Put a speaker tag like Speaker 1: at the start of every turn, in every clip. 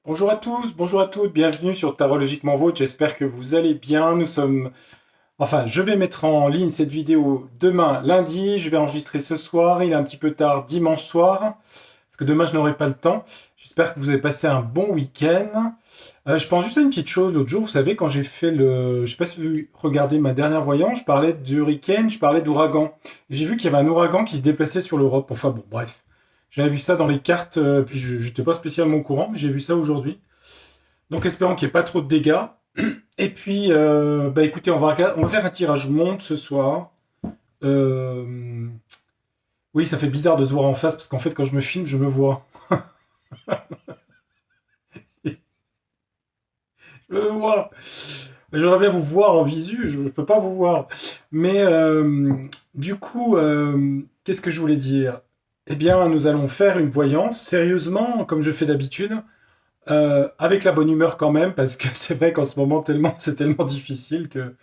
Speaker 1: Bonjour à tous, bonjour à toutes, bienvenue sur Tarot Vôtre, j'espère que vous allez bien. Je vais mettre en ligne cette vidéo demain lundi, je vais enregistrer ce soir, il est un petit peu tard dimanche soir, parce que demain je n'aurai pas le temps. J'espère que vous avez passé un bon week-end. Je pense juste à une petite chose, l'autre jour, vous savez, quand j'ai fait je sais pas si vous regardez ma dernière voyance, je parlais d'hurricane, je parlais d'ouragan. J'ai vu qu'il y avait un ouragan qui se déplaçait sur l'Europe, enfin bon, bref. J'avais vu ça dans les cartes, puis je n'étais pas spécialement au courant, mais j'ai vu ça aujourd'hui. Donc espérons qu'il n'y ait pas trop de dégâts. Et puis, écoutez, on va faire un tirage monde ce soir. Euh, oui, ça fait bizarre de se voir en face, parce qu'en fait, quand je me filme, je me vois. Je me vois. J'aimerais bien vous voir en visu, je ne peux pas vous voir. Mais du coup, qu'est-ce que je voulais dire? Eh bien, nous allons faire une voyance, sérieusement, comme je fais d'habitude, avec la bonne humeur quand même, parce que c'est vrai qu'en ce moment, c'est tellement difficile que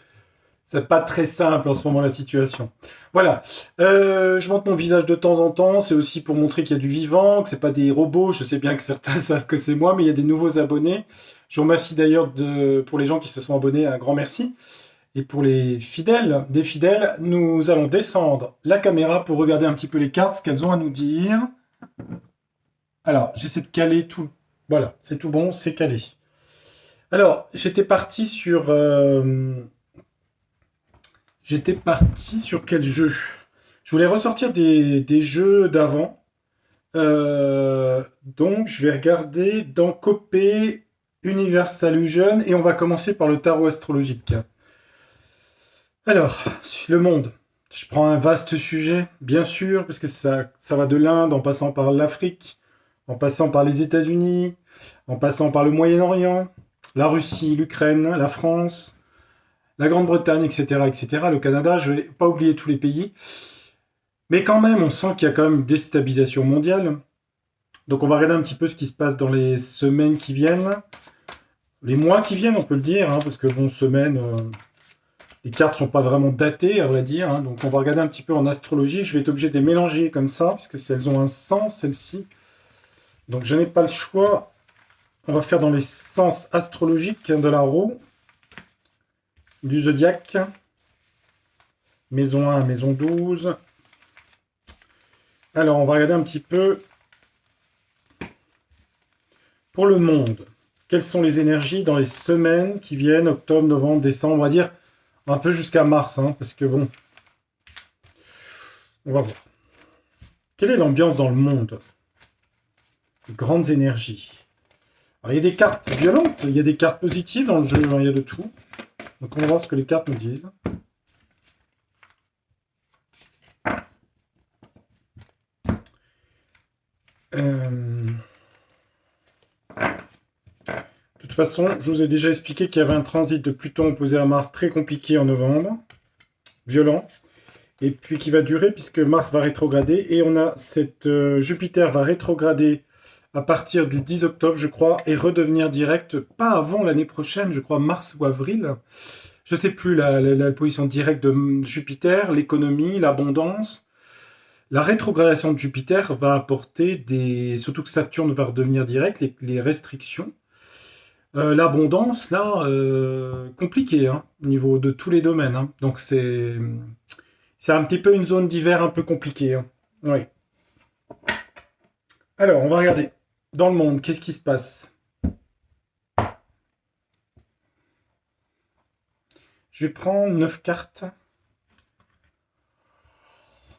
Speaker 1: c'est pas très simple en ce moment la situation. Voilà. Je montre mon visage de temps en temps. C'est aussi pour montrer qu'il y a du vivant, que c'est pas des robots. Je sais bien que certains savent que c'est moi, mais il y a des nouveaux abonnés. Je vous remercie d'ailleurs pour les gens qui se sont abonnés, un grand merci. Et pour les fidèles, des fidèles, nous allons descendre la caméra pour regarder un petit peu les cartes, ce qu'elles ont à nous dire. Alors, j'essaie de caler tout. Voilà, c'est tout bon, c'est calé. Alors, j'étais parti sur quel jeu? Je voulais ressortir des jeux d'avant. Donc, je vais regarder dans Copé, Universal Illusion, et on va commencer par le tarot astrologique. Alors, le monde. Je prends un vaste sujet, bien sûr, parce que ça va de l'Inde, en passant par l'Afrique, en passant par les États-Unis, en passant par le Moyen-Orient, la Russie, l'Ukraine, la France, la Grande-Bretagne, etc., etc., le Canada. Je vais pas oublier tous les pays. Mais quand même, on sent qu'il y a quand même une déstabilisation mondiale. Donc on va regarder un petit peu ce qui se passe dans les semaines qui viennent, les mois qui viennent, on peut le dire, hein, parce que bon, semaines, les cartes sont pas vraiment datées, à vrai dire. Hein, donc on va regarder un petit peu en astrologie. Je vais être obligé de les mélanger comme ça, puisque elles ont un sens, celles-ci. Donc je n'ai pas le choix. On va faire dans les sens astrologiques de la roue, du zodiaque, maison 1, maison 12. Alors on va regarder un petit peu pour le monde. Quelles sont les énergies dans les semaines qui viennent, octobre, novembre, décembre, on va dire un peu jusqu'à mars, hein, parce que bon, on va voir. Quelle est l'ambiance dans le monde? Grandes énergies. Alors, il y a des cartes violentes, il y a des cartes positives dans le jeu, hein, il y a de tout. Donc on va voir ce que les cartes nous disent. De toute façon, je vous ai déjà expliqué qu'il y avait un transit de Pluton opposé à Mars très compliqué en novembre, violent, et puis qui va durer puisque Mars va rétrograder, et on a Jupiter va rétrograder à partir du 10 octobre, je crois, et redevenir direct, pas avant l'année prochaine, je crois, mars ou avril. Je ne sais plus la position directe de Jupiter, l'économie, l'abondance. La rétrogradation de Jupiter va apporter surtout que Saturne va redevenir direct, les restrictions. L'abondance, là, compliqué, hein, au niveau de tous les domaines. Hein. Donc c'est un petit peu une zone d'hiver un peu compliquée. Hein. Oui. Alors, on va regarder. Dans le monde, qu'est-ce qui se passe? Je vais prendre 9 cartes.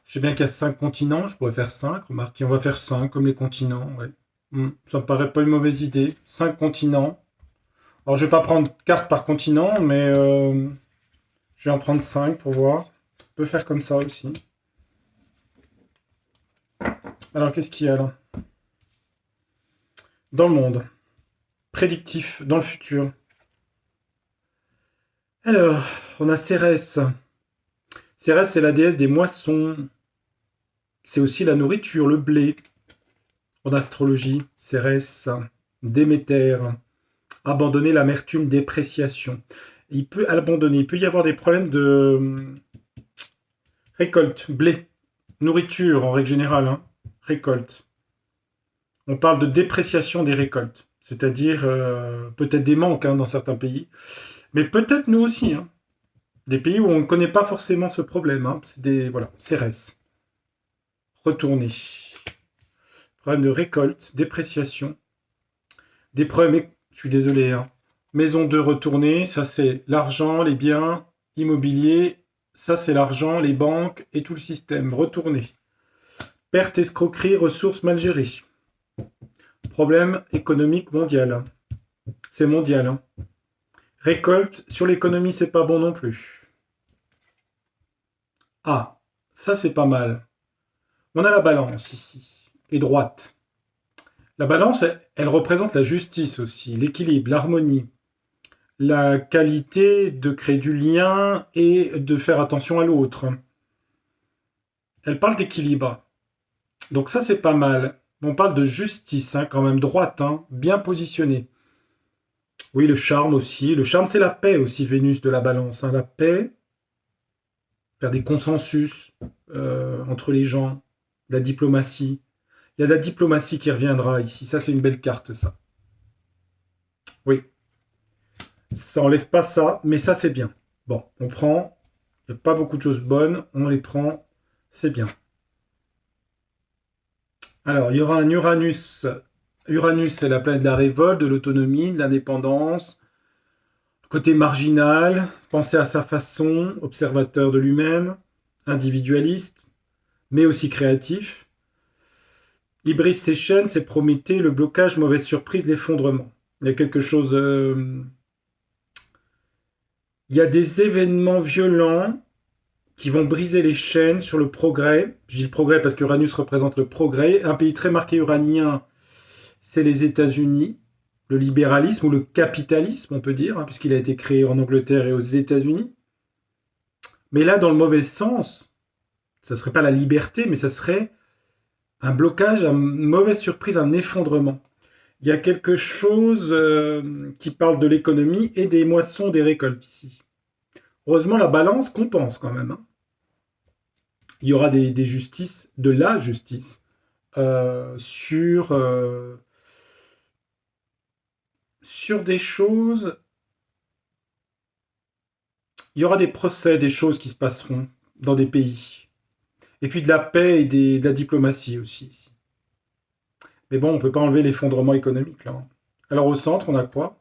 Speaker 1: Je sais bien qu'il y a 5 continents, je pourrais faire 5. Remarquez, on va faire 5 comme les continents. Ouais. Ça me paraît pas une mauvaise idée. 5 continents. Alors, je vais pas prendre carte par continent, mais je vais en prendre 5 pour voir. On peut faire comme ça aussi. Alors, qu'est-ce qu'il y a là? Dans le monde. Prédictif, dans le futur. Alors, on a Cérès. Cérès, c'est la déesse des moissons. C'est aussi la nourriture, le blé. En astrologie, Cérès, Déméter. Abandonner l'amertume, dépréciation. Il peut abandonner, il peut y avoir des problèmes de récolte, blé, nourriture en règle générale, hein. Récolte. On parle de dépréciation des récoltes. C'est-à-dire peut-être des manques dans certains pays, mais peut-être nous aussi. Des pays où on ne connaît pas forcément ce problème. C'est des voilà, CRS. Retourner. Problème de récolte, dépréciation. Des problèmes, je suis désolé. Maison de retourner, ça c'est l'argent, les biens immobiliers. Ça c'est l'argent, les banques et tout le système. Retourner. Perte, escroquerie, ressources mal gérées. Problème économique mondial. C'est mondial. Récolte, sur l'économie, c'est pas bon non plus. Ah, ça c'est pas mal. On a la balance ici, et droite. La balance, elle représente la justice aussi, l'équilibre, l'harmonie, la qualité de créer du lien et de faire attention à l'autre. Elle parle d'équilibre. Donc ça c'est pas mal. On parle de justice, quand même, droite, bien positionnée. Oui, le charme aussi. Le charme, c'est la paix aussi, Vénus de la balance. La paix, faire des consensus entre les gens, la diplomatie. Il y a de la diplomatie qui reviendra ici. Ça, c'est une belle carte, ça. Oui, ça enlève pas ça, mais ça, c'est bien. Bon, on prend. Il n'y a pas beaucoup de choses bonnes. On les prend. C'est bien. Alors, il y aura un Uranus. Uranus, c'est la planète de la révolte, de l'autonomie, de l'indépendance. Côté marginal, penser à sa façon, observateur de lui-même, individualiste, mais aussi créatif. Il brise ses chaînes, c'est Prométhée, le blocage, mauvaise surprise, l'effondrement. Il y a quelque chose. Il y a des événements violents qui vont briser les chaînes sur le progrès. Je dis le progrès parce qu'Uranus représente le progrès. Un pays très marqué uranien, c'est les États-Unis. Le libéralisme ou le capitalisme, on peut dire, puisqu'il a été créé en Angleterre et aux États-Unis. Mais là, dans le mauvais sens, ça ne serait pas la liberté, mais ça serait un blocage, une mauvaise surprise, un effondrement. Il y a quelque chose qui parle de l'économie et des moissons, des récoltes ici. Heureusement, la balance compense quand même. Il y aura des justices, de la justice, sur des choses. Il y aura des procès, des choses qui se passeront dans des pays. Et puis de la paix et de la diplomatie aussi ici. Mais bon, on ne peut pas enlever l'effondrement économique là. Alors au centre, on a quoi?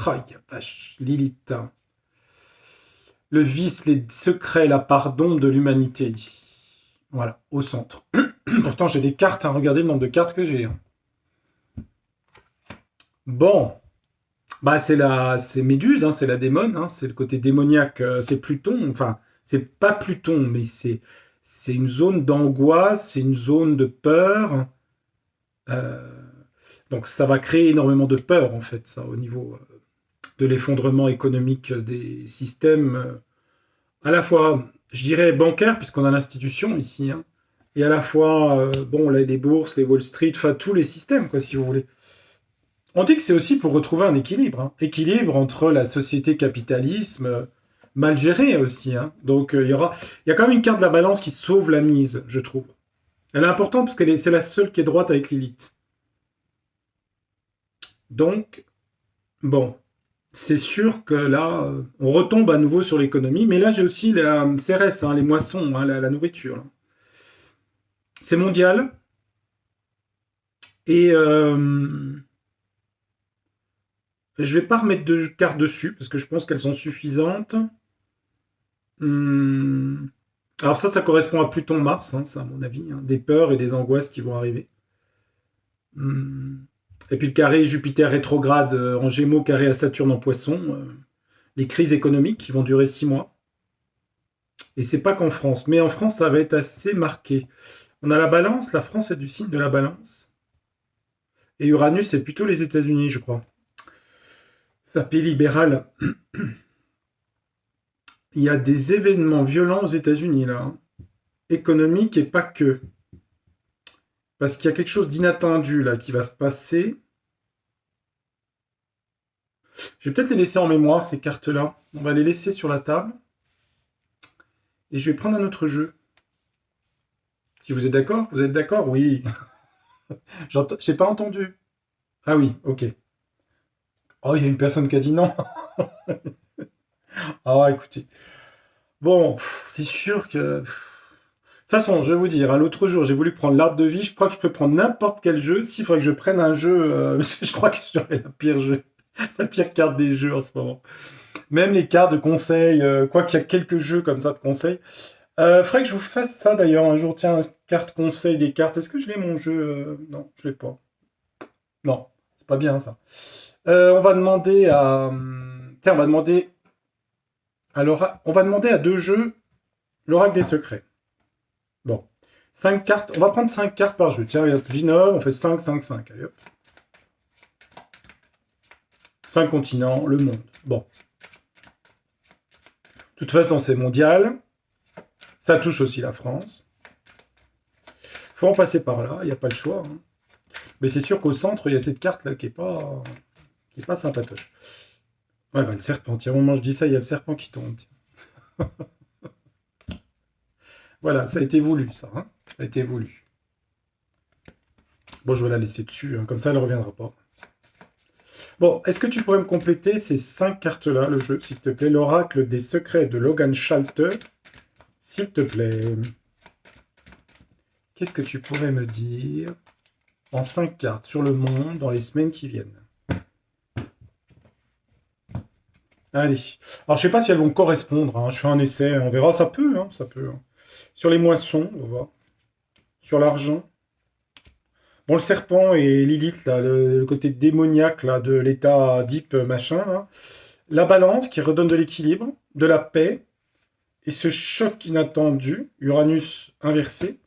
Speaker 1: Oh, vache, Lilith. Le vice, les secrets, la part d'ombre de l'humanité ici. Voilà, au centre. Pourtant, j'ai des cartes, regardez le nombre de cartes que j'ai. Bon, bah c'est Méduse, c'est la démone, c'est le côté démoniaque, c'est Pluton, enfin, c'est pas Pluton, mais c'est une zone d'angoisse, c'est une zone de peur. Euh, donc ça va créer énormément de peur, en fait, ça, au niveau de l'effondrement économique des systèmes, à la fois, je dirais bancaire, puisqu'on a l'institution ici, et à la fois, bon, les bourses, les Wall Street, enfin, tous les systèmes, quoi, si vous voulez. On dit que c'est aussi pour retrouver un équilibre. Équilibre entre la société capitalisme, mal gérée aussi. Donc il y a quand même une carte de la balance qui sauve la mise, je trouve. Elle est importante parce que c'est la seule qui est droite avec Lilith. Donc, bon, c'est sûr que là, on retombe à nouveau sur l'économie. Mais là, j'ai aussi la CRS, les moissons, la nourriture. Là. C'est mondial. Et je vais pas remettre de cartes dessus parce que je pense qu'elles sont suffisantes. Hum, Alors ça correspond à Pluton-Mars, ça à mon avis, des peurs et des angoisses qui vont arriver. Et puis le carré Jupiter rétrograde en Gémeaux, carré à Saturne en Poisson, les crises économiques qui vont durer 6 mois. Et c'est pas qu'en France, mais en France ça va être assez marqué. On a la Balance, la France est du signe de la Balance, et Uranus c'est plutôt les États-Unis, je crois. Ça pays libéral. Il y a des événements violents aux États-Unis là, économiques et pas que. Parce qu'il y a quelque chose d'inattendu là qui va se passer. Je vais peut-être les laisser en mémoire, ces cartes-là. On va les laisser sur la table. Et je vais prendre un autre jeu. Si vous êtes d'accord? Vous êtes d'accord? Oui. J'ai pas entendu. Ah oui, ok. Oh, il y a une personne qui a dit non. Ah, écoutez. Bon, c'est sûr que... De toute façon, je vais vous dire, hein, l'autre jour, j'ai voulu prendre l'arbre de vie. Je crois que je peux prendre n'importe quel jeu. S'il faudrait que je prenne un jeu, parce que je crois que j'aurais la pire jeu, la pire carte des jeux en ce moment. Même les cartes de conseil, quoi qu'il y a quelques jeux comme ça de conseil. Faudrait que je vous fasse ça d'ailleurs un jour. Tiens, carte conseil des cartes. Est-ce que je l'ai mon jeu Non, je l'ai pas. Non, c'est pas bien ça. On va demander à. Tiens, on va demander à On va demander à deux jeux l'oracle des secrets. Bon. 5 cartes. On va prendre 5 cartes par jeu. Tiens, Ginov, on fait 5, 5, 5. Allez hop. 5 continents, le monde. Bon. De toute façon, c'est mondial. Ça touche aussi la France. Faut en passer par là, il n'y a pas le choix. Hein. Mais c'est sûr qu'au centre, il y a cette carte-là qui est pas sympatoche. Ouais, bah le serpent. Tiens, au moment où je dis ça, il y a le serpent qui tombe. Voilà, ça a été voulu, ça. Hein, ça a été voulu. Bon, je vais la laisser dessus, hein, comme ça, elle ne reviendra pas. Bon, est-ce que tu pourrais me compléter ces 5 cartes-là, le jeu, s'il te plaît? L'oracle des secrets de Logan Schalter, s'il te plaît. Qu'est-ce que tu pourrais me dire en 5 cartes sur le monde dans les semaines qui viennent? Allez. Alors, je sais pas si elles vont correspondre. Hein. Je fais un essai, on verra. Ça peut, hein, ça peut. Hein. Sur les moissons, on va voir. Sur l'argent. Bon, le serpent et Lilith, là, le côté démoniaque là, de l'état deep machin. Là. La balance qui redonne de l'équilibre, de la paix. Et ce choc inattendu, Uranus inversé.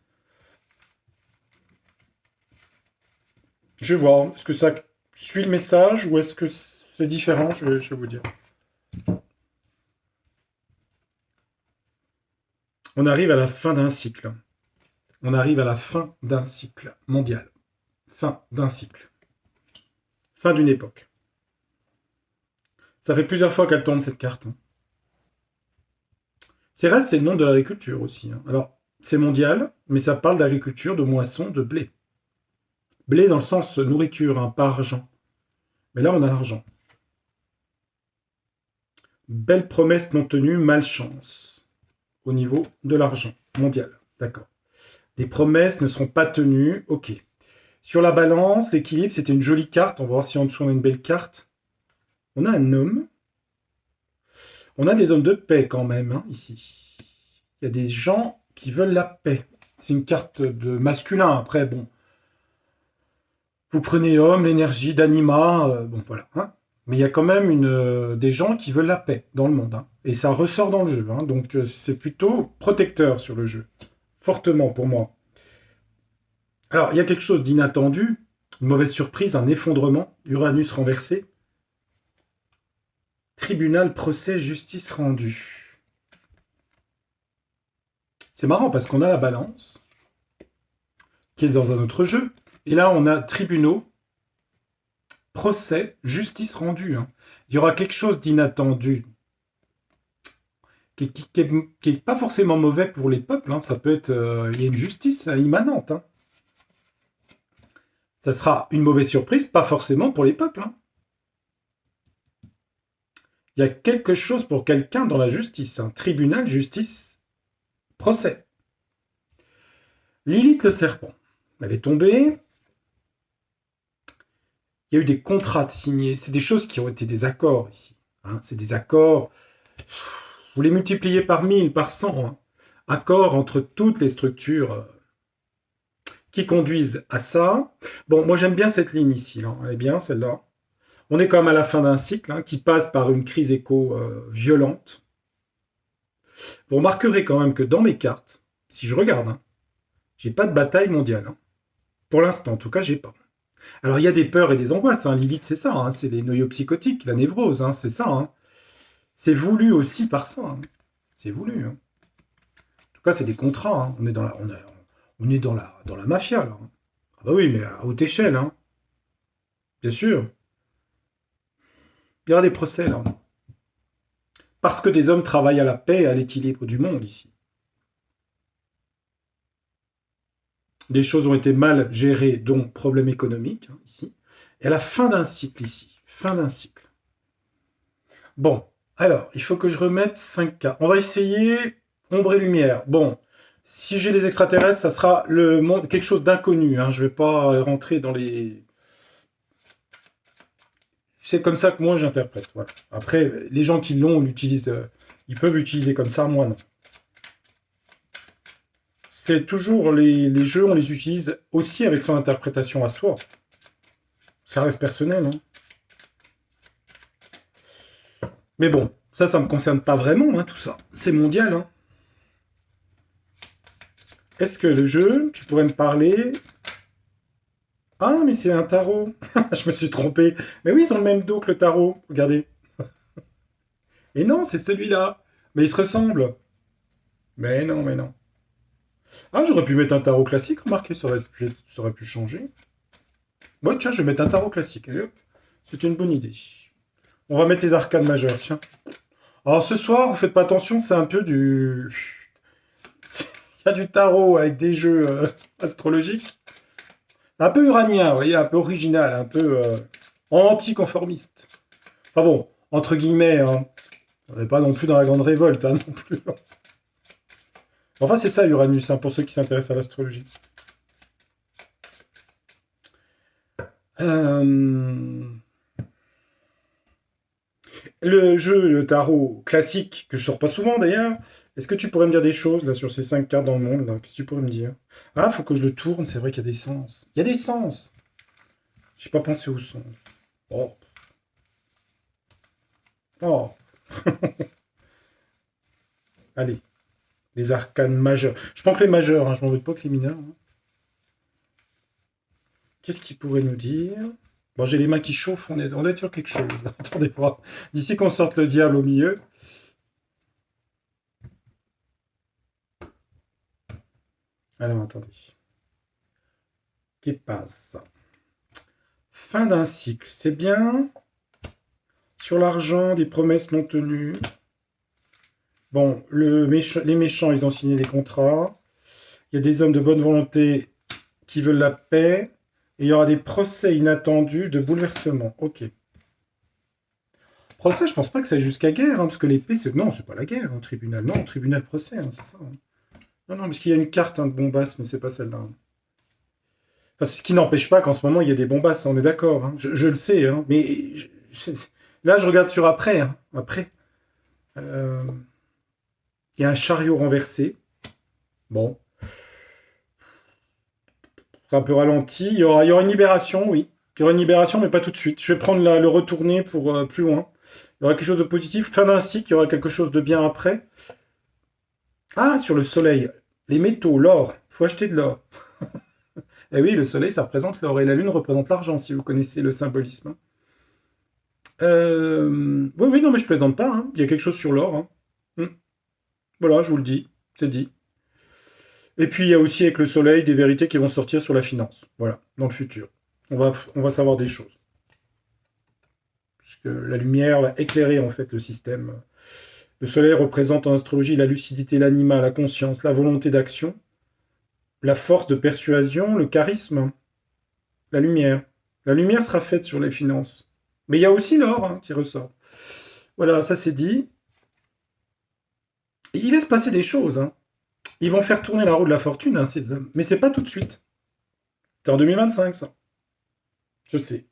Speaker 1: Je vais voir. Est-ce que ça suit le message ou est-ce que c'est différent? Je vais vous dire. On arrive à la fin d'un cycle. On arrive à la fin d'un cycle mondial. Fin d'un cycle. Fin d'une époque. Ça fait plusieurs fois qu'elle tourne cette carte. Hein. Cérès, c'est le nom de l'agriculture aussi. Hein. Alors, c'est mondial, mais ça parle d'agriculture, de moisson, de blé. Blé dans le sens nourriture, hein, pas argent. Mais là, on a l'argent. Belle promesse non tenue, malchance. Au niveau de l'argent mondial. D'accord. Des promesses ne seront pas tenues. Ok. Sur la balance, l'équilibre, c'était une jolie carte. On va voir si en dessous on a une belle carte. On a un homme. On a des hommes de paix quand même, hein, ici. Il y a des gens qui veulent la paix. C'est une carte de masculin. Après, bon. Vous prenez homme, l'énergie d'anima. Bon, voilà. Hein. Mais il y a quand même des gens qui veulent la paix dans le monde. Hein. Et ça ressort dans le jeu. Hein. Donc, c'est plutôt protecteur sur le jeu. Fortement pour moi. Alors, il y a quelque chose d'inattendu. Une mauvaise surprise, un effondrement. Uranus renversé. Tribunal, procès, justice rendue. C'est marrant parce qu'on a la balance, qui est dans un autre jeu. Et là, on a tribunaux, procès, justice rendue. Hein. Il y aura quelque chose d'inattendu, qui est pas forcément mauvais pour les peuples. Hein. Ça peut être... il y a une justice immanente. Hein. Ça sera une mauvaise surprise, pas forcément pour les peuples. Hein. Il y a quelque chose pour quelqu'un dans la justice. Un tribunal, justice, procès. Lilith le serpent. Elle est tombée. Il y a eu des contrats signés. C'est des choses qui ont été des accords ici. Hein. C'est des accords. Vous les multipliez par 1000, par 100. Hein. Accords entre toutes les structures qui conduisent à ça. Bon, moi j'aime bien cette ligne ici. Là. Elle est bien celle-là. On est quand même à la fin d'un cycle hein, qui passe par une crise éco-violente. Vous remarquerez quand même que dans mes cartes, si je regarde, hein, j'ai pas de bataille mondiale. Hein. Pour l'instant, en tout cas, j'ai pas. Alors, il y a des peurs et des angoisses. Hein. Lilith, c'est ça. Hein. C'est les noyaux psychotiques, la névrose. Hein. C'est ça. Hein. C'est voulu aussi par ça. Hein. C'est voulu. Hein. En tout cas, c'est des contrats. Hein. On est dans la mafia, là. Ah bah oui, mais à haute échelle. Hein. Bien sûr. Il y aura des procès, là. Parce que des hommes travaillent à la paix et à l'équilibre du monde, ici. Des choses ont été mal gérées, dont problème économique, hein, ici. Et à la fin d'un cycle ici. Fin d'un cycle. Bon, alors, il faut que je remette 5K. On va essayer ombre et lumière. Bon, si j'ai les extraterrestres, ça sera quelque chose d'inconnu. Hein. Je ne vais pas rentrer dans les... C'est comme ça que moi j'interprète. Voilà. Après, les gens qui l'ont, l'utilisent, ils peuvent l'utiliser comme ça, moi non. C'est toujours les jeux, on les utilise aussi avec son interprétation à soi. Ça reste personnel. Hein. Mais bon, ça me concerne pas vraiment, hein, tout ça. C'est mondial. Hein. Est-ce que le jeu, tu pourrais me parler... Ah, mais c'est un tarot. Je me suis trompé. Mais oui, ils ont le même dos que le tarot. Regardez. Et non, c'est celui-là. Mais ils se ressemblent. Mais non, mais non. Ah, j'aurais pu mettre un tarot classique, remarquez, ça aurait pu changer. Bon, tiens, je vais mettre un tarot classique. Allez, hop. C'est une bonne idée. On va mettre les arcanes majeures, tiens. Alors, ce soir, vous faites pas attention, c'est un peu du... Il y a du tarot avec des jeux astrologiques. Un peu uranien, vous voyez, un peu original, un peu anticonformiste. Enfin bon, entre guillemets, hein. On n'est pas non plus dans la grande révolte, hein, non plus. Enfin, c'est ça, Uranus, hein, pour ceux qui s'intéressent à l'astrologie. Le jeu, le tarot classique, que je sors pas souvent d'ailleurs, est-ce que tu pourrais me dire des choses là sur ces 5 cartes dans le monde là? Qu'est-ce que tu pourrais me dire? Ah, faut que je le tourne, c'est vrai qu'il y a des sens. Il y a des sens! J'ai pas pensé aux sens. Oh. Oh. Allez. Les arcanes majeures. Je prends que les majeurs, hein, je m'en veux pas que les mineurs. Hein. Qu'est-ce qu'il pourrait nous dire? Bon, j'ai les mains qui chauffent, on est sur quelque chose. Attendez voir. D'ici qu'on sorte le diable au milieu. Alors, attendez. Qu'est-ce qui passe? Fin d'un cycle, c'est bien. Sur l'argent, des promesses non tenues. Bon, les méchants, ils ont signé des contrats. Il y a des hommes de bonne volonté qui veulent la paix. Et il y aura des procès inattendus de bouleversement. Ok. Procès, je pense pas que ça aille jusqu'à guerre, hein, parce que l'épée, c'est... Non, c'est pas la guerre, un tribunal. Non, tribunal procès, hein, c'est ça. Hein. Non, parce qu'il y a une carte hein, de bombasses, mais c'est pas celle-là. Hein. Enfin, ce qui n'empêche pas qu'en ce moment, il y a des bombasses, on est d'accord. Hein. Je le sais, hein, mais... Là, je regarde sur après. Hein. Après. Il y a un chariot renversé. Bon. C'est un peu ralenti. Il y aura une libération, oui. Il y aura une libération, mais pas tout de suite. Je vais prendre le retourner pour plus loin. Il y aura quelque chose de positif. Fin d'un cycle, il y aura quelque chose de bien après. Ah, sur le soleil. Les métaux, l'or. Il faut acheter de l'or. Et oui, le soleil, ça représente l'or. Et la lune représente l'argent, si vous connaissez le symbolisme. Oui, non, mais je plaisante pas. Hein. Il y a quelque chose sur l'or. Hein. Voilà, je vous le dis. C'est dit. Et puis, il y a aussi avec le soleil des vérités qui vont sortir sur la finance. Voilà, dans le futur. On va savoir des choses. Puisque la lumière va éclairer, en fait, le système. Le soleil représente en astrologie la lucidité, l'anima, la conscience, la volonté d'action, la force de persuasion, le charisme, la lumière. La lumière sera faite sur les finances. Mais il y a aussi l'or hein, qui ressort. Voilà, ça c'est dit. Et il va se passer des choses. Hein. Ils vont faire tourner la roue de la fortune, hein, ces hommes. Mais c'est pas tout de suite. C'est en 2025, ça. Je sais.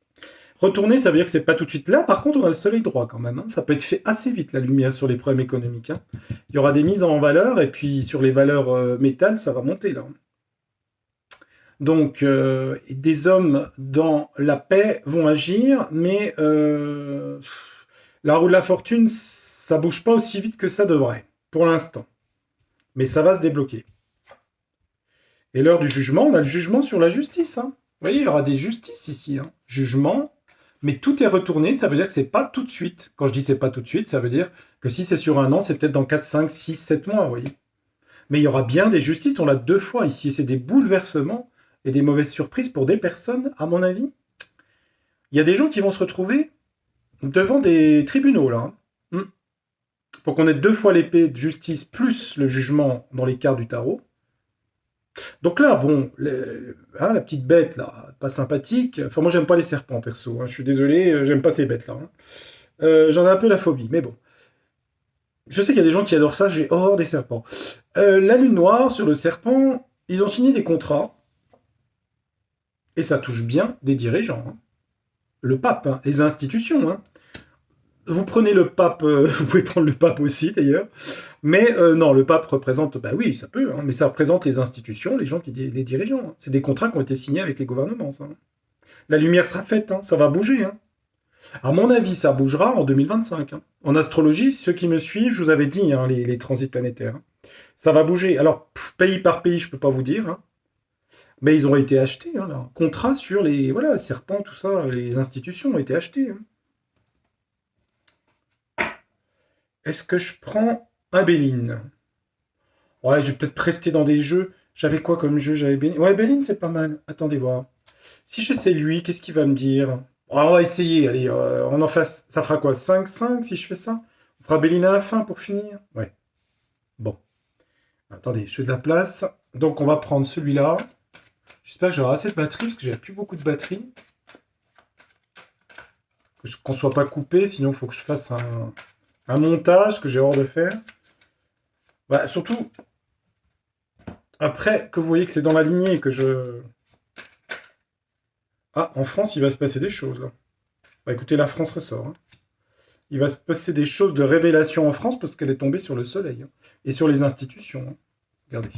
Speaker 1: Retourner, ça veut dire que c'est pas tout de suite là. Par contre, on a le soleil droit quand même. Hein. Ça peut être fait assez vite, la lumière, sur les problèmes économiques. Hein. Il y aura des mises en valeur, et puis sur les valeurs métal, ça va monter, là. Donc, des hommes dans la paix vont agir, mais la roue de la fortune, ça bouge pas aussi vite que ça devrait, pour l'instant. Mais ça va se débloquer. Et l'heure du jugement, on a le jugement sur la justice. Hein. Vous voyez, il y aura des justices ici. Hein. Jugement, mais tout est retourné, ça veut dire que c'est pas tout de suite. Quand je dis c'est pas tout de suite, ça veut dire que si c'est sur un an, c'est peut-être dans 4, 5, 6, 7 mois, vous voyez. Mais il y aura bien des justices, on l'a 2 fois ici, et c'est des bouleversements et des mauvaises surprises pour des personnes, à mon avis. Il y a des gens qui vont se retrouver devant des tribunaux, là. Hein. Pour qu'on ait 2 fois l'épée de justice plus le jugement dans les cartes du tarot. Donc là, bon, la petite bête, là, pas sympathique. Enfin, moi, j'aime pas les serpents, perso, hein. Je suis désolé, j'aime pas ces bêtes-là, hein. J'en ai un peu la phobie, mais bon. Je sais qu'il y a des gens qui adorent ça, j'ai horreur des serpents. La lune noire, sur le serpent, ils ont signé des contrats, et ça touche bien des dirigeants, hein. Le pape, hein, les institutions, hein. Vous prenez le pape, vous pouvez prendre le pape aussi d'ailleurs, mais non, le pape représente, bah oui, ça peut, hein, mais ça représente les institutions, les gens les dirigeants, hein. C'est des contrats qui ont été signés avec les gouvernements, ça, hein. La lumière sera faite, hein, ça va bouger, hein. À mon avis, ça bougera en 2025, hein. En astrologie, ceux qui me suivent, je vous avais dit, hein, les transits planétaires, hein. Ça va bouger. Alors, pays par pays, je peux pas vous dire, hein, mais ils ont été achetés, hein, là. Contrat sur les, voilà, serpents, tout ça, les institutions ont été achetées, hein. Est-ce que je prends un Béline? Ouais, je vais peut-être rester dans des jeux. J'avais quoi comme jeu? J'avais Béline. Ouais, Béline, c'est pas mal. Attendez voir. Si j'essaie lui, qu'est-ce qu'il va me dire? Oh, on va essayer. Allez, on en fasse. Ça fera quoi? 5-5 si je fais ça? On fera Béline à la fin pour finir? Ouais. Bon. Attendez, je fais de la place. Donc, on va prendre celui-là. J'espère que j'aurai assez de batterie parce que j'ai plus beaucoup de batterie. Qu'on soit pas coupé, sinon il faut que je fasse un montage que j'ai hors de faire. Bah, surtout, après que vous voyez que c'est dans la lignée que je... Ah, en France, il va se passer des choses, là. Bah écoutez, la France ressort, hein. Il va se passer des choses de révélation en France parce qu'elle est tombée sur le soleil, hein. Et sur les institutions, hein. Regardez.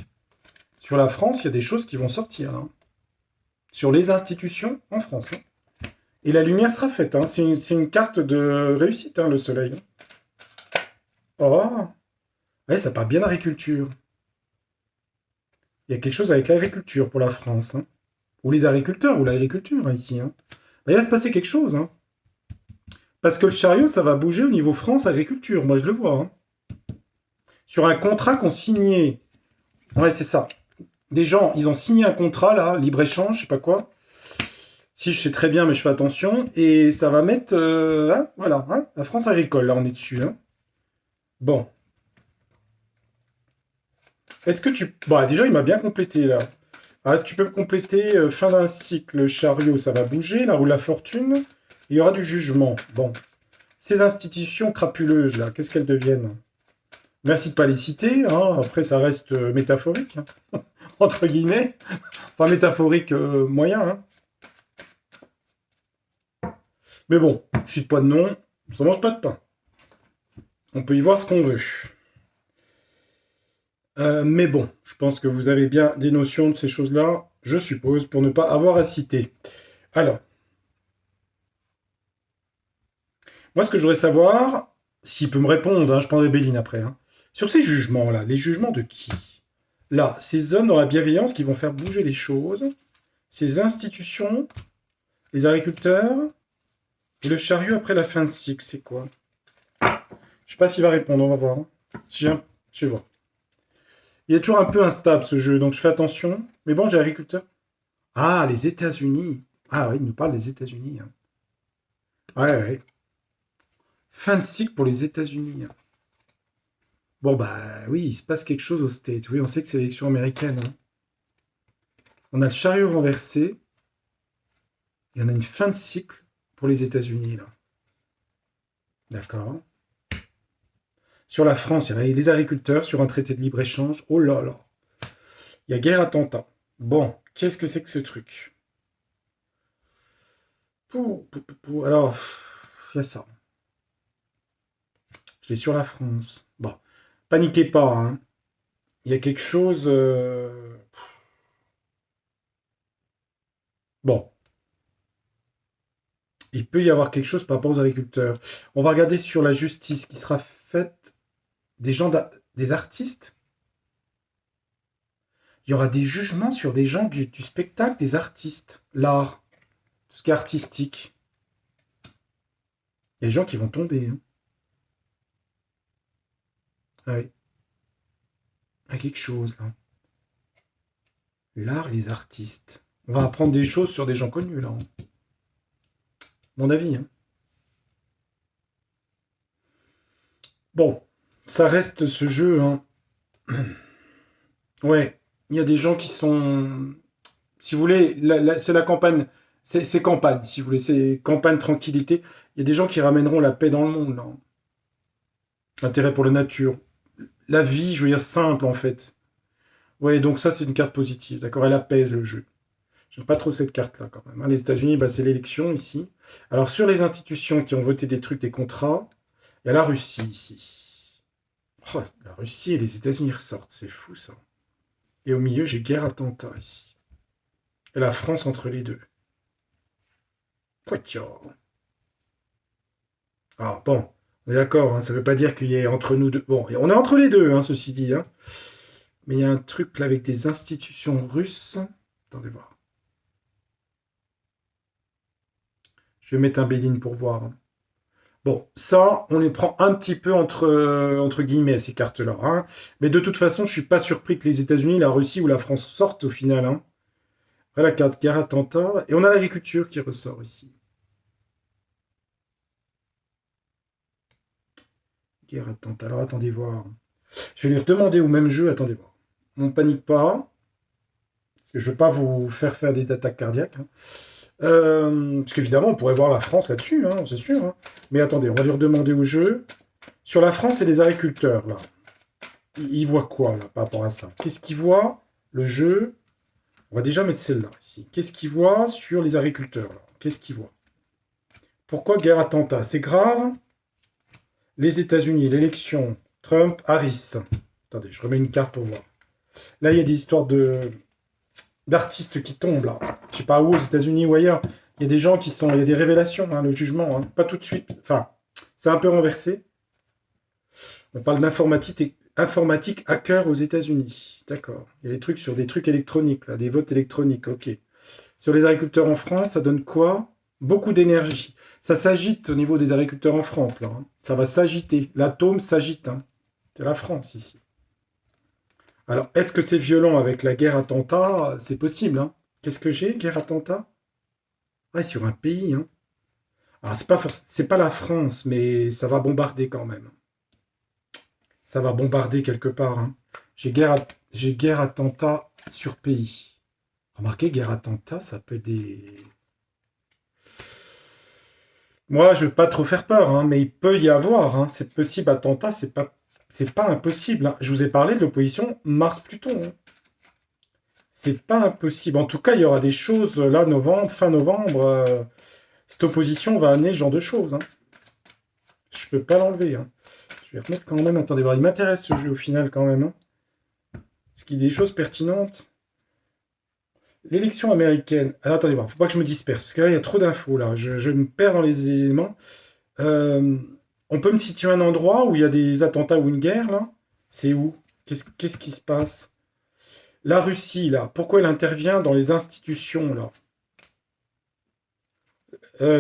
Speaker 1: Sur la France, il y a des choses qui vont sortir, hein. Sur les institutions en France, hein. Et la lumière sera faite, hein. C'est une carte de réussite, hein, le soleil. Oh, ouais, ça part bien l'agriculture. Il y a quelque chose avec l'agriculture pour la France, hein. Ou les agriculteurs, ou l'agriculture, hein, ici, hein. Bah, il va se passer quelque chose, hein. Parce que le chariot, ça va bouger au niveau France agriculture, moi je le vois, hein. Sur un contrat qu'on signait. Ouais, c'est ça. Des gens, ils ont signé un contrat, là, libre-échange, je sais pas quoi. Si je sais très bien, mais je fais attention. Et ça va mettre, hein, voilà, hein, la France agricole, là, on est dessus, hein. Bon. Est-ce que tu... Bah, déjà, il m'a bien complété, là. Ah, si tu peux me compléter, fin d'un cycle, le chariot, ça va bouger, la roue de la fortune. Il y aura du jugement. Bon. Ces institutions crapuleuses, là, qu'est-ce qu'elles deviennent? Merci de pas les citer, hein. Après, ça reste métaphorique, hein. Entre guillemets. Enfin, métaphorique moyen, hein. Mais bon, je cite pas de nom, ça mange pas de pain. On peut y voir ce qu'on veut. Mais bon, je pense que vous avez bien des notions de ces choses-là, je suppose, pour ne pas avoir à citer. Alors, moi, ce que je voudrais savoir, s'il peut me répondre, hein, je prendrai Béline après, hein, sur ces jugements-là, les jugements de qui? Là, ces hommes dans la bienveillance qui vont faire bouger les choses, ces institutions, les agriculteurs, et le chariot après la fin de cycle, c'est quoi? Je sais pas s'il va répondre, on va voir, hein. Si je vais voir. Il est toujours un peu instable ce jeu, donc je fais attention. Mais bon, j'ai agriculteur. Ah, les États-Unis. Ah oui, il nous parle des États-Unis, hein. Ouais, ouais. Fin de cycle pour les États-Unis, hein. Bon, bah oui, il se passe quelque chose aux States. Oui, on sait que c'est l'élection américaine, hein. On a le chariot renversé. Il y en a une fin de cycle pour les États-Unis, là. D'accord. Sur la France, il y a les agriculteurs sur un traité de libre-échange. Oh là là. Il y a guerre attentat. Bon, qu'est-ce que c'est que ce truc? Alors, il y a ça. Je l'ai sur la France. Bon, paniquez pas, hein. Il y a quelque chose. Bon, il peut y avoir quelque chose par rapport aux agriculteurs. On va regarder sur la justice qui sera faite des gens, des artistes. Il y aura des jugements sur des gens du spectacle, des artistes, l'art, tout ce qui est artistique. Il y a des gens qui vont tomber, hein. Ah oui. Il y a quelque chose là. L'art, les artistes. On va apprendre des choses sur des gens connus là, hein. Mon avis, hein. Bon, ça reste ce jeu, hein. Ouais. Il y a des gens qui sont... Si vous voulez, c'est la campagne. C'est campagne, si vous voulez. C'est campagne tranquillité. Il y a des gens qui ramèneront la paix dans le monde, là. Intérêt pour la nature. La vie, je veux dire, simple, en fait. Ouais, donc ça, c'est une carte positive. D'accord, elle apaise le jeu. J'aime pas trop cette carte-là, quand même, hein. Les États-Unis, bah, c'est l'élection, ici. Alors, sur les institutions qui ont voté des trucs, des contrats, il y a la Russie, ici. Oh, la Russie et les États-Unis ressortent. C'est fou, ça. Et au milieu, j'ai guerre attentat, ici. Et la France entre les deux. Pouah. Ah, bon, on est d'accord, hein, ça veut pas dire qu'il y ait entre nous deux. Bon, et on est entre les deux, hein, ceci dit, hein. Mais il y a un truc là avec des institutions russes. Attendez voir. Je vais mettre un Béline pour voir, hein. Bon, ça, on les prend un petit peu entre guillemets, ces cartes-là, hein. Mais de toute façon, je suis pas surpris que les États-Unis, la Russie ou la France sortent au final, hein. Voilà la carte guerre attentat. Et on a l'agriculture qui ressort ici. Guerre attentat. Alors attendez voir. Je vais lui redemander au même jeu. Attendez voir. On panique pas. Parce que je ne veux pas vous faire des attaques cardiaques, hein. Parce qu'évidemment, on pourrait voir la France là-dessus, hein, c'est sûr, hein. Mais attendez, on va lui redemander au jeu. Sur la France et les agriculteurs, là. Ils voient quoi, là, par rapport à ça? Qu'est-ce qu'ils voient, le jeu? On va déjà mettre celle-là, ici. Qu'est-ce qu'ils voient sur les agriculteurs, là? Qu'est-ce qu'ils voient? Pourquoi guerre attentat? C'est grave? Les États-Unis, l'élection, Trump, Harris. Attendez, je remets une carte pour voir. Là, il y a des histoires d'artistes qui tombent, là. Je sais pas où, aux États-Unis ou ailleurs. Il y a des gens qui sont... Il y a des révélations, hein, le jugement, hein. Pas tout de suite. Enfin, c'est un peu renversé. On parle informatique hacker aux États-Unis. D'accord. Il y a des trucs sur des trucs électroniques, là, des votes électroniques, ok. Sur les agriculteurs en France, ça donne quoi? Beaucoup d'énergie. Ça s'agite au niveau des agriculteurs en France, là, hein. Ça va s'agiter. L'atome s'agite, hein. C'est la France, ici. Alors, est-ce que c'est violent avec la guerre attentat? C'est possible, hein. Qu'est-ce que j'ai, guerre attentat? Ouais, sur un pays, hein. Alors, c'est pas la France, mais ça va bombarder quand même. Ça va bombarder quelque part, hein. J'ai guerre attentat sur pays. Remarquez, guerre attentat, ça peut être des... Moi, je veux pas trop faire peur, hein, mais il peut y avoir, hein. C'est possible, attentat, c'est pas impossible, hein. Je vous ai parlé de l'opposition Mars-Pluton, hein. C'est pas impossible. En tout cas, il y aura des choses là, novembre, fin novembre. Cette opposition va amener ce genre de choses, hein. Je peux pas l'enlever, hein. Je vais remettre quand même. Attendez, voir, il m'intéresse ce jeu au final quand même, hein. Est-ce qu'il y a des choses pertinentes? L'élection américaine. Alors attendez voir, faut pas que je me disperse, parce que là, il y a trop d'infos là. Je me perds dans les éléments. Euh, on peut me situer un endroit où il y a des attentats ou une guerre là? C'est où? Qu'est-ce qui se passe? La Russie là, pourquoi elle intervient dans les institutions là?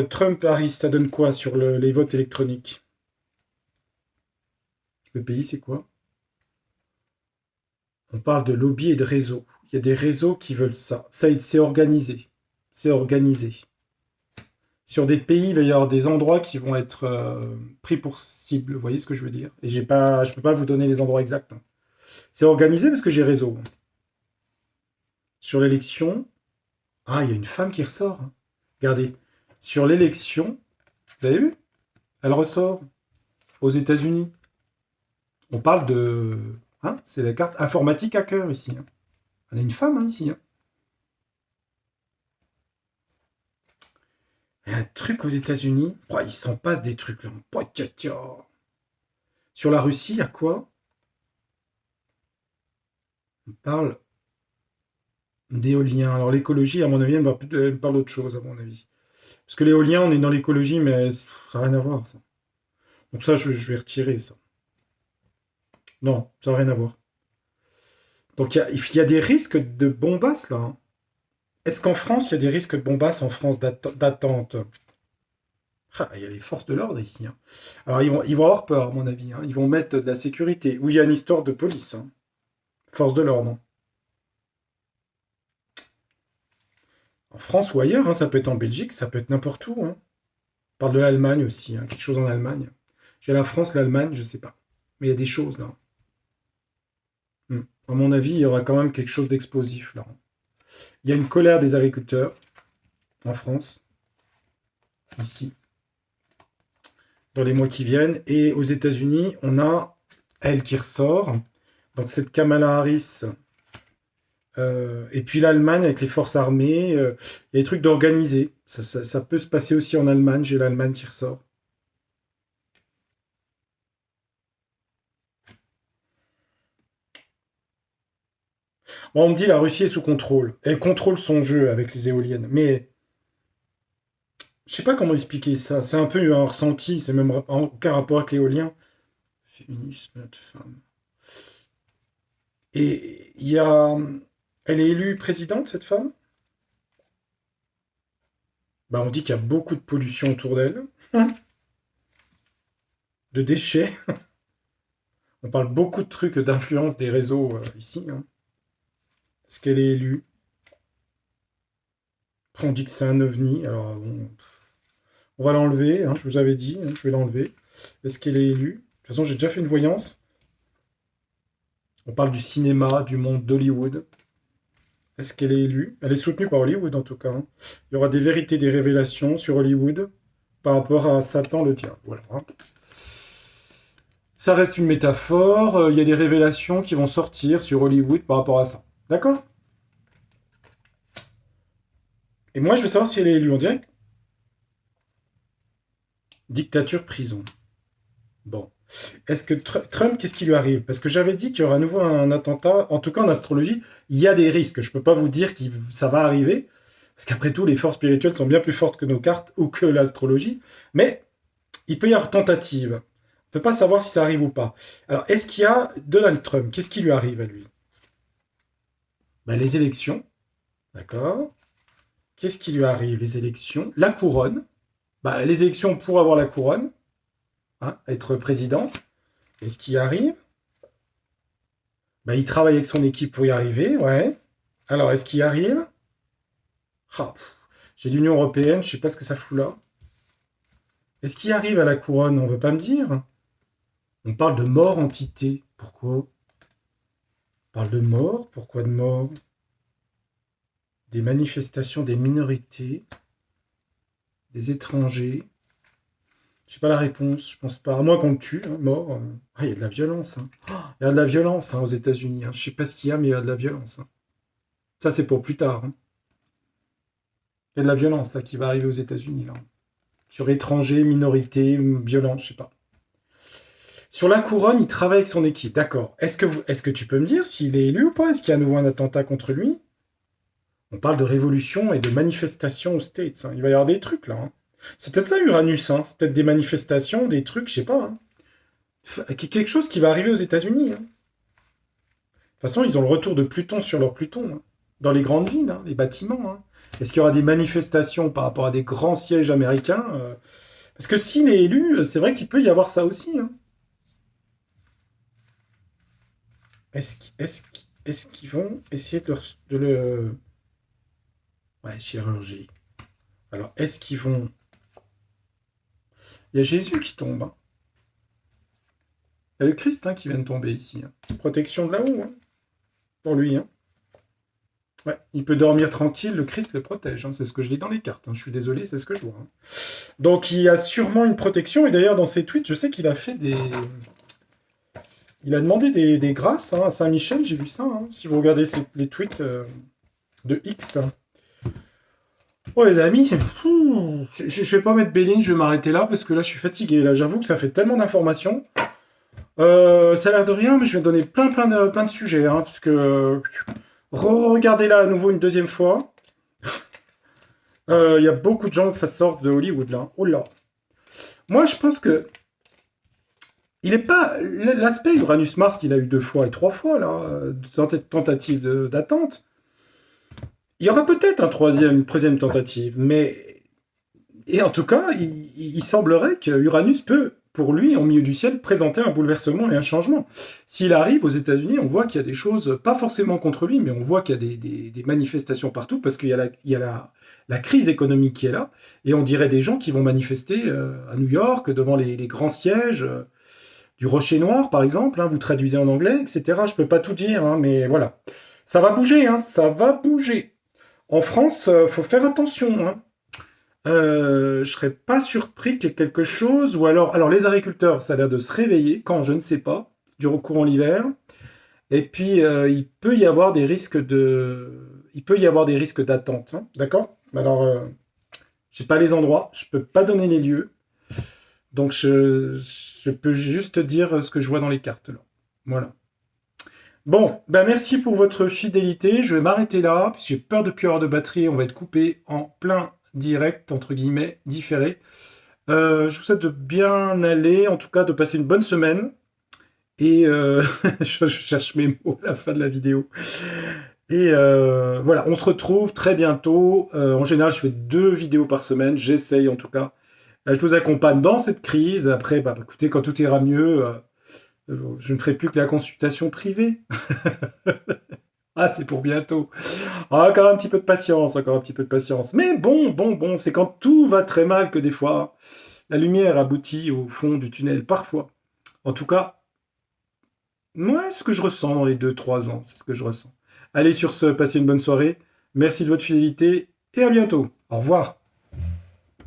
Speaker 1: Trump-Harris, ça donne quoi sur les votes électroniques? Le pays, c'est quoi? On parle de lobby et de réseaux. Il y a des réseaux qui veulent ça. Ça, c'est organisé. C'est organisé. Sur des pays, il va y avoir des endroits qui vont être pris pour cible. Vous voyez ce que je veux dire? Et je peux pas vous donner les endroits exacts, hein. C'est organisé parce que j'ai réseau. Sur l'élection, ah, il y a une femme qui ressort, hein. Regardez. Sur l'élection, vous avez vu? Elle ressort aux États-Unis. On parle de... Hein, c'est la carte informatique hacker ici, hein. On a une femme, hein, ici, hein. Il y a un truc aux États-Unis. Oh, il s'en passe des trucs là. Oh, tcha, tcha. Sur la Russie, il y a quoi? On parle d'éolien. Alors l'écologie, à mon avis, elle parle d'autre chose, à mon avis. Parce que l'éolien, on est dans l'écologie, mais ça n'a rien à voir, ça. Donc ça, je vais retirer ça. Non, ça n'a rien à voir. Donc il y a des risques de bombasse là, hein. Est-ce qu'en France, il y a des risques de bombasse en France d'attente? Ah, il y a les forces de l'ordre ici, hein. Alors ils vont avoir peur, à mon avis, hein. Ils vont mettre de la sécurité. Ou il y a une histoire de police, hein. Force de l'ordre, hein. En France ou ailleurs, hein, ça peut être en Belgique, ça peut être n'importe où, hein. On parle de l'Allemagne aussi, hein, quelque chose en Allemagne. J'ai la France, l'Allemagne, je sais pas. Mais il y a des choses là. À mon avis, il y aura quand même quelque chose d'explosif là. Il y a une colère des agriculteurs en France, ici, dans les mois qui viennent. Et aux États-Unis, on a elle qui ressort. Donc cette Kamala Harris. Et puis l'Allemagne avec les forces armées. Il y a des trucs d'organiser. Ça peut se passer aussi en Allemagne. J'ai l'Allemagne qui ressort. Bon, on me dit la Russie est sous contrôle. Elle contrôle son jeu avec les éoliennes. Mais je sais pas comment expliquer ça. C'est un peu un ressenti. C'est même aucun rapport avec l'éolien. Féminisme de femme. Et il y a. Elle est élue présidente, cette femme? Bah, on dit qu'il y a beaucoup de pollution autour d'elle, de déchets. On parle beaucoup de trucs d'influence des réseaux ici. Hein. Est-ce qu'elle est élue? Après, on dit que c'est un ovni. Alors, bon, on va l'enlever. Hein, je vous avais dit, hein, je vais l'enlever. Est-ce qu'elle est élue? De toute façon, j'ai déjà fait une voyance. On parle du cinéma, du monde d'Hollywood. Est-ce qu'elle est élue? Elle est soutenue par Hollywood en tout cas. Hein. Il y aura des vérités, des révélations sur Hollywood par rapport à Satan le diable. Voilà. Hein. Ça reste une métaphore. Il y a des révélations qui vont sortir sur Hollywood par rapport à ça. D'accord? Et moi, je veux savoir si elle est élue en direct. Dictature, prison. Bon. Est-ce que Trump, qu'est-ce qui lui arrive? Parce que j'avais dit qu'il y aura à nouveau un attentat. En tout cas, en astrologie, il y a des risques. Je ne peux pas vous dire que ça va arriver. Parce qu'après tout, les forces spirituelles sont bien plus fortes que nos cartes ou que l'astrologie. Mais il peut y avoir tentative. On ne peut pas savoir si ça arrive ou pas. Alors, est-ce qu'il y a Donald Trump? Qu'est-ce qui lui arrive à lui? Ben, les élections. D'accord. Qu'est-ce qui lui arrive? Les élections. La couronne. Ben, les élections pour avoir la couronne. Hein, être président. Est-ce qu'il y arrive? Ben, il travaille avec son équipe pour y arriver. Ouais. Alors, est-ce qu'il y arrive? Ah, j'ai l'Union Européenne, je ne sais pas ce que ça fout là. Est-ce qu'il arrive à la couronne? On ne veut pas me dire. On parle de mort entité. Pourquoi? On parle de mort. Pourquoi de mort? Des manifestations des minorités, des étrangers. Je sais pas la réponse, je pense pas. À moins qu'on le tue, hein, mort. Ah, il y a de la violence. Hein. Il y a de la violence hein, aux États-Unis. Hein. Je sais pas ce qu'il y a, mais il y a de la violence. Hein. Ça, c'est pour plus tard. Hein. Il y a de la violence là qui va arriver aux États-Unis là. Sur étrangers, minorités, violence, je sais pas. Sur la couronne, il travaille avec son équipe. D'accord. Est-ce que tu peux me dire s'il est élu ou pas? Est-ce qu'il y a à nouveau un attentat contre lui? On parle de révolution et de manifestations aux States. Hein. Il va y avoir des trucs là. Hein. C'est peut-être ça Uranus. Hein. C'est peut-être des manifestations, des trucs, je sais pas. Hein. Quelque chose qui va arriver aux États-Unis. Hein. De toute façon, ils ont le retour de Pluton sur leur Pluton. Hein. Dans les grandes villes, hein, les bâtiments. Hein. Est-ce qu'il y aura des manifestations par rapport à des grands sièges américains Parce que s'il est élu, c'est vrai qu'il peut y avoir ça aussi. Hein. Est-ce qu'ils vont essayer de le... Ouais, chirurgie. Alors, est-ce qu'ils vont... Il y a Jésus qui tombe. Hein. Il y a le Christ hein, qui vient de tomber ici. Hein. Protection de là-haut, hein, pour lui. Hein. Ouais, il peut dormir tranquille, le Christ le protège. Hein. C'est ce que je lis dans les cartes. Hein. Je suis désolé, c'est ce que je vois. Hein. Donc, il y a sûrement une protection. Et d'ailleurs, dans ses tweets, je sais qu'il a fait des... Il a demandé des grâces hein, à Saint-Michel, j'ai vu ça. Hein. Si vous regardez les tweets de X. Hein. Oh les amis, je vais pas mettre Béline, je vais m'arrêter là parce que là je suis fatigué. Là, j'avoue que ça fait tellement d'informations. Ça a l'air de rien, mais je vais donner plein de sujets, hein, parce que regardez là à nouveau une deuxième fois. Il y a beaucoup de gens que ça sort de Hollywood là. Oh là. Moi je pense que il est pas l'aspect Uranus-Mars qu'il a eu 2 fois et 3 fois là, de tentative d'attente. Il y aura peut-être une troisième tentative, mais et en tout cas, il semblerait que Uranus peut, pour lui, en milieu du ciel, présenter un bouleversement et un changement. S'il arrive aux États-Unis, on voit qu'il y a des choses, pas forcément contre lui, mais on voit qu'il y a des manifestations partout parce qu'il y a la crise économique qui est là, et on dirait des gens qui vont manifester à New York devant les grands sièges. du rocher noir, par exemple, hein, vous traduisez en anglais, etc. Je peux pas tout dire, hein, mais voilà. Ça va bouger, hein, ça va bouger. En France, faut faire attention, hein. Je serais pas surpris qu'il y ait quelque chose, ou alors les agriculteurs, ça a l'air de se réveiller, quand, je ne sais pas, du recours en l'hiver, et puis il peut y avoir des risques d'attente, hein, d'accord? Alors, j'ai pas les endroits, je peux pas donner les lieux, donc je peux juste dire ce que je vois dans les cartes, là. Voilà. Bon, ben merci pour votre fidélité. Je vais m'arrêter là, parce que j'ai peur de plus avoir de batterie. On va être coupé en plein direct, entre guillemets, différé. Je vous souhaite de bien aller, en tout cas de passer une bonne semaine. Et je cherche mes mots à la fin de la vidéo. Et voilà, on se retrouve très bientôt. En général, je fais 2 vidéos par semaine. J'essaye en tout cas. Je vous accompagne dans cette crise. Après, bah, écoutez, quand tout ira mieux, je ne ferai plus que la consultation privée. Ah, c'est pour bientôt. Ah, encore un petit peu de patience, encore un petit peu de patience. Mais bon, c'est quand tout va très mal que des fois, la lumière aboutit au fond du tunnel, parfois. En tout cas, moi, ce que je ressens dans les 2, 3 ans, c'est ce que je ressens. Allez, sur ce, passez une bonne soirée. Merci de votre fidélité et à bientôt. Au revoir.